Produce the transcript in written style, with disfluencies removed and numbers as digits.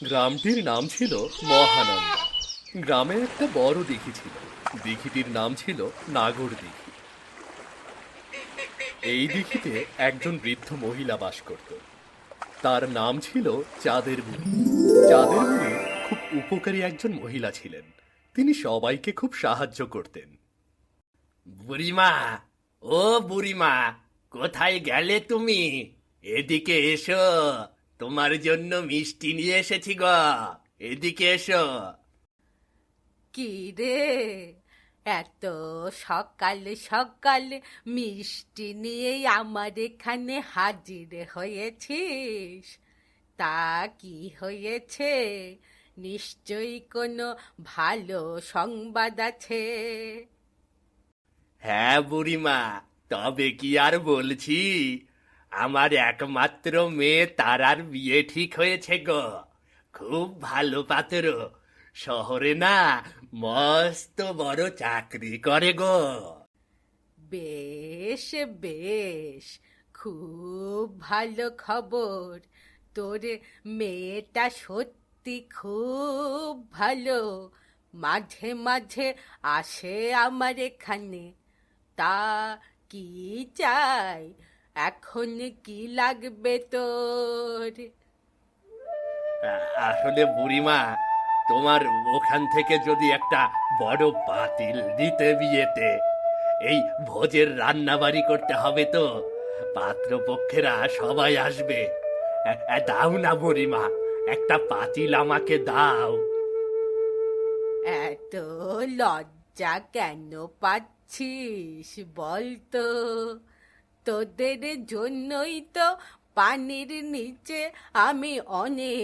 গ্রামটির নাম ছিল মহানন্দা। গ্রামে একটা বড় দিঘি ছিল। দিঘিটির নাম ছিল নাগর দিঘি। এই দিঘিতে একজন বৃদ্ধ মহিলা বাস করত। তার নাম ছিল চাঁদের বুড়ি। চাঁদের বুড়ি খুব উপকারী একজন মহিলা ছিলেন। তিনি সবাইকে খুব সাহায্য করতেন। বুড়িমা, ও বুড়িমা, কোথায় গেলে তুমি? এদিকে এসো, তোমার জন্য মিষ্টি নিয়ে এসেছি গো। এদিকে এসো। কি রে, এত সকালে সকালে মিষ্টি নিয়েই আমার এখানে হাজির হয়েছিস? তা কি হয়েছে? নিশ্চয়ই কোনো ভালো সংবাদ আছে। হ্যাঁ বুড়িমা, তবে কি আর বলছি, আমার একমাত্র মেয়ে তারার বিয়ে ঠিক হয়েছে গো। খুব ভালো পাত্র, শহরে না মস্ত বড় চাকরি করে গো। বেশ বেশ, খুব ভালো খবর। তোর মেয়েটা সত্যি খুব ভালো, মাঝে মাঝে আসে আমার এখানে। তা কি চাই? এখন কি লাগবে তোর? আসলে বুড়িমা, তোমার ওখান থেকে যদি একটা বড় পাতিল দিতে বিয়েতে, এই ভোজের রান্না বাড়ি করতে হবে তো, পাত্রপক্ষেরা সবাই আসবে। দাও না বুড়িমা, একটা পাতিল আমাকে দাও। এত লজ্জা কেন পাচ্ছিস বল তো? তোদের জন্যই তো পানির নিচে আমি অনেক